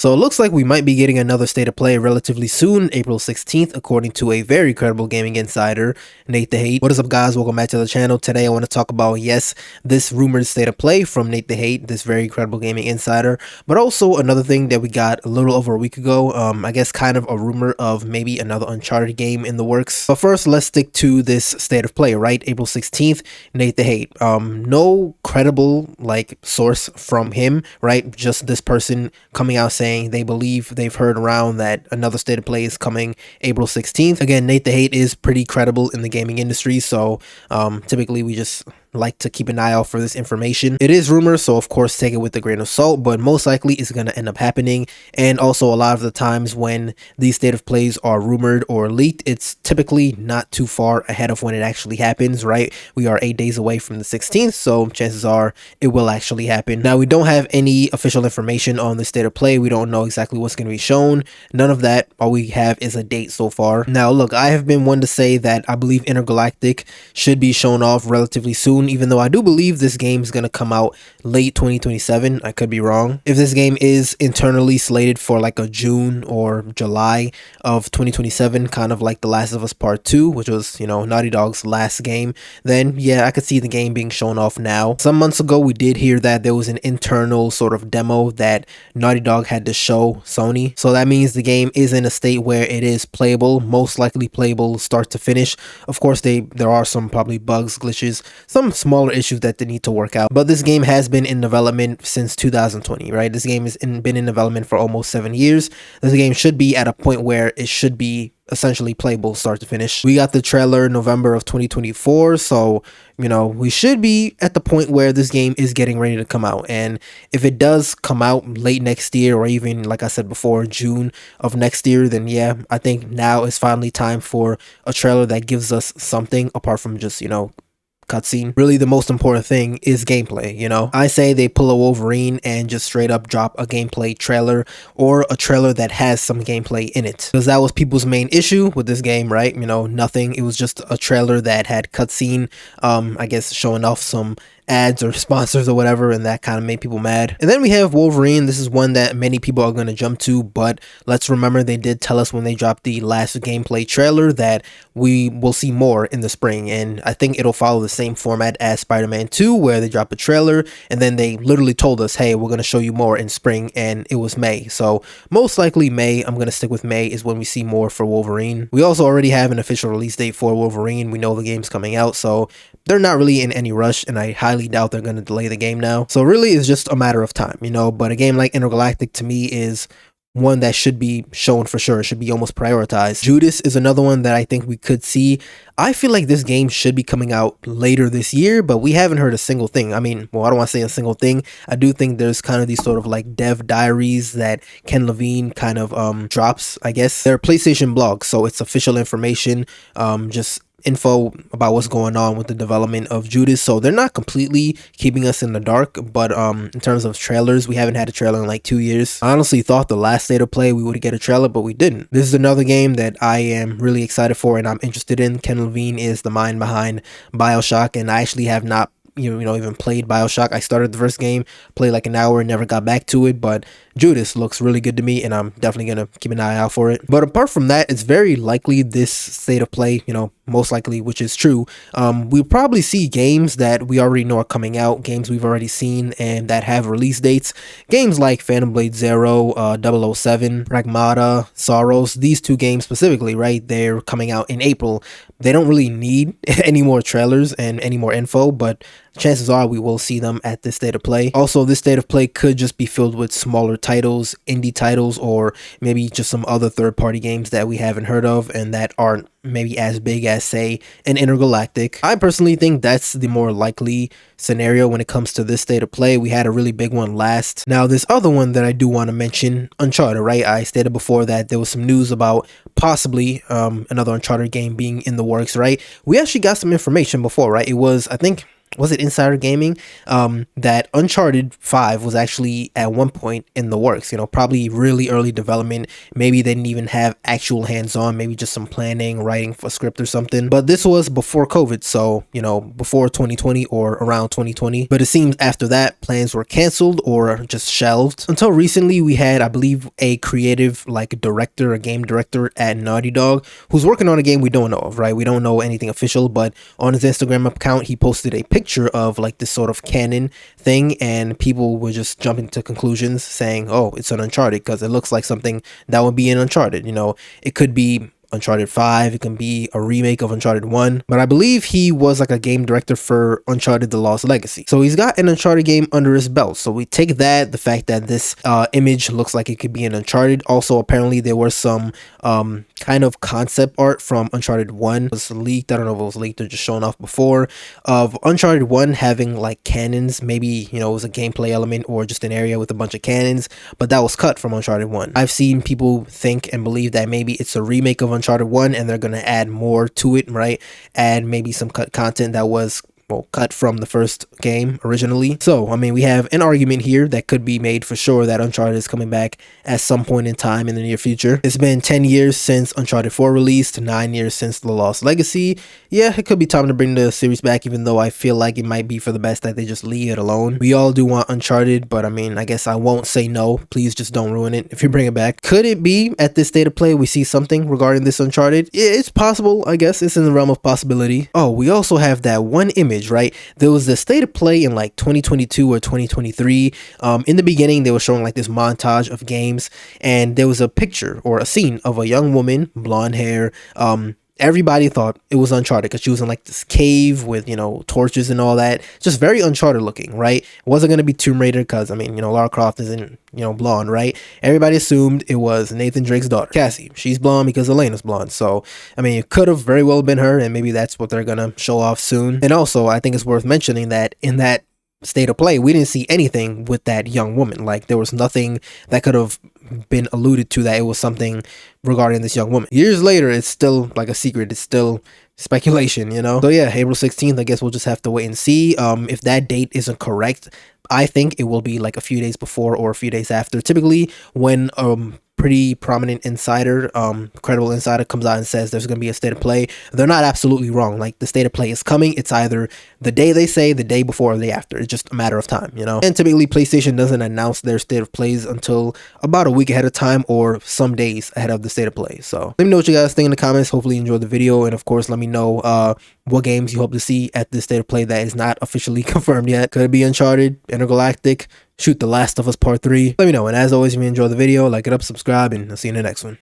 So it looks like we might be getting another state of play relatively soon, April 16th, according to a very credible gaming insider, Nate the Hate. What is up, guys? Welcome back to the channel. Today I want to talk about, yes, this rumored state of play from Nate the Hate, this very credible gaming insider, but also another thing that we got a little over a week ago, I guess kind of a rumor of maybe another Uncharted game in the works. But first, let's stick to this state of play, right? April 16th, Nate the Hate. No credible, source from him, right? Just this person coming out saying they believe they've heard around that another state of play is coming April 16th. Again, Nate the Hate is pretty credible in the gaming industry, so typically we just like to keep an eye out for this information. It is rumors, so of course take it with a grain of salt, but most likely it's going to end up happening. And also a lot of the times when these state of plays are rumored or leaked, it's typically not too far ahead of when it actually happens, right? We are 8 days away from the 16th, so chances are it will actually happen. Now, we don't have any official information on the state of play. We don't know exactly what's going to be shown. None of that. All we have is a date so far. Now, look, I have been one to say that I believe Intergalactic should be shown off relatively soon, even though I do believe this game is going to come out late 2027. I could be wrong. If this game is internally slated for like a June or July of 2027, kind of like The Last of Us Part 2, which was, Naughty Dog's last game, then yeah, I could see the game being shown off now. Some months ago, we did hear that there was an internal sort of demo that Naughty Dog had to show Sony. So that means the game is in a state where it is playable, most likely playable start to finish. Of course, there are some probably bugs, glitches, some smaller issues that they need to work out. But this game has been in development since 2020, right? This game has been in development for almost 7 years. This game should be at a point where it should be essentially playable start to finish. We got the trailer November of 2024, so we should be at the point where this game is getting ready to come out. And if it does come out late next year, or even like I said before, June of next year, then yeah, I think now is finally time for a trailer that gives us something apart from just cutscene. Really, the most important thing is gameplay. I say they pull a Wolverine and just straight up drop a gameplay trailer, or a trailer that has some gameplay in it, because that was people's main issue with this game, right? Nothing. It was just a trailer that had cutscene, I guess showing off some ads or sponsors or whatever, and that kind of made people mad. And then we have Wolverine. This is one that many people are going to jump to, but let's remember they did tell us when they dropped the last gameplay trailer that we will see more in the spring, and I think it'll follow the same format as Spider-Man 2, where they drop a trailer and then they literally told us, hey, we're going to show you more in spring, and it was May. So most likely May, I'm going to stick with May, is when we see more for Wolverine. We also already have an official release date for Wolverine. We know the game's coming out, so they're not really in any rush, and I highly doubt they're going to delay the game now. So really, it's just a matter of time, but a game like Intergalactic to me is one that should be shown for sure. It should be almost prioritized. Judas is another one that I think we could see. I feel like this game should be coming out later this year, but we haven't heard a single thing. I mean, well, I don't want to say a single thing. I do think there's kind of these sort of dev diaries that Ken Levine kind of drops, I guess. They're PlayStation blogs, so it's official information, just info about what's going on with the development of Judas. So they're not completely keeping us in the dark, but in terms of trailers, we haven't had a trailer in like 2 years. I honestly thought the last state of play we would get a trailer, but we didn't. This is another game that I am really excited for and I'm interested in. Ken Levine is the mind behind BioShock, and I actually have not even played BioShock. I started the first game, played like an hour, and never got back to it, but Judas looks really good to me, and I'm definitely going to keep an eye out for it. But apart from that, it's very likely this state of play, most likely, which is true, we'll probably see games that we already know are coming out, games we've already seen and that have release dates. Games like Phantom Blade Zero, 007, Pragmata, Sorrows, these two games specifically, right? They're coming out in April. They don't really need any more trailers and any more info, but chances are we will see them at this state of play. Also, this state of play could just be filled with smaller titles, indie titles, or maybe just some other third-party games that we haven't heard of and that aren't maybe as big as, say, an Intergalactic. I personally think that's the more likely scenario when it comes to this state of play. We had a really big one last. Now, this other one that I do want to mention, Uncharted, right? I stated before that there was some news about possibly another Uncharted game being in the works, right? We actually got some information before, right? It was, I think, was it Insider Gaming, that Uncharted 5 was actually at one point in the works, you know, probably really early development. Maybe they didn't even have actual hands-on, maybe just some planning, writing for a script or something. But this was before COVID, so, you know, before 2020 or around 2020. But it seems after that, plans were canceled or just shelved. Until recently, we had, I believe, a creative, like, director, a game director at Naughty Dog, who's working on a game we don't know of, right? We don't know anything official, but on his Instagram account, he posted a picture of like this sort of canon thing, and people were just jumping to conclusions saying, oh, it's an Uncharted because it looks like something that would be in Uncharted. You know, it could be Uncharted 5, it can be a remake of Uncharted 1, but I believe he was like a game director for Uncharted The Lost Legacy. So he's got an Uncharted game under his belt. So we take that, the fact that this image looks like it could be an Uncharted. Also, apparently there was some kind of concept art from Uncharted 1. It was leaked, I don't know if it was leaked or just shown off before, of Uncharted 1 having like cannons. Maybe, you know, it was a gameplay element or just an area with a bunch of cannons, but that was cut from Uncharted 1. I've seen people think and believe that maybe it's a remake of Uncharted 1 and they're going to add more to it, right? Add maybe some cut content that was, well, cut from the first game originally. So, I mean, we have an argument here that could be made for sure that Uncharted is coming back at some point in time in the near future. It's been 10 years since Uncharted 4 released, 9 years since The Lost Legacy. Yeah, it could be time to bring the series back, even though I feel like it might be for the best that they just leave it alone. We all do want Uncharted, but I mean, I guess I won't say no. Please just don't ruin it if you bring it back. Could it be at this state of play we see something regarding this Uncharted? Yeah, it's possible, I guess. It's in the realm of possibility. Oh, we also have that one image, right? There was the state of play in like 2022 or 2023. In the beginning, they were showing like this montage of games, and there was a picture or a scene of a young woman, blonde hair. Everybody thought it was Uncharted because she was in like this cave with, you know, torches and all that. Just very Uncharted looking, right? It wasn't going to be Tomb Raider because, I mean, you know, Lara Croft isn't, you know, blonde, right? Everybody assumed it was Nathan Drake's daughter, Cassie. She's blonde because Elena's blonde. So, I mean, it could have very well been her, and maybe that's what they're going to show off soon. And also, I think it's worth mentioning that in that state of play, we didn't see anything with that young woman. Like, there was nothing that could have been alluded to that it was something regarding this young woman. Years later, it's still like a secret. It's still speculation, you know? So yeah, April 16th, I guess we'll just have to wait and see. If that date isn't correct, I think it will be like a few days before or a few days after. Typically, when pretty prominent insider, credible insider comes out and says there's going to be a state of play, they're not absolutely wrong. Like, the state of play is coming. It's either the day they say, the day before, or the day after. It's just a matter of time, you know? And typically PlayStation doesn't announce their state of plays until about a week ahead of time or some days ahead of the state of play. So let me know what you guys think in the comments. Hopefully you enjoyed the video, and of course let me know what games you hope to see at this state of play that is not officially confirmed yet. Could it be Uncharted, Intergalactic, shoot, The Last of Us Part 3? Let me know. And as always, if you enjoyed the video, like it up, subscribe, and I'll see you in the next one.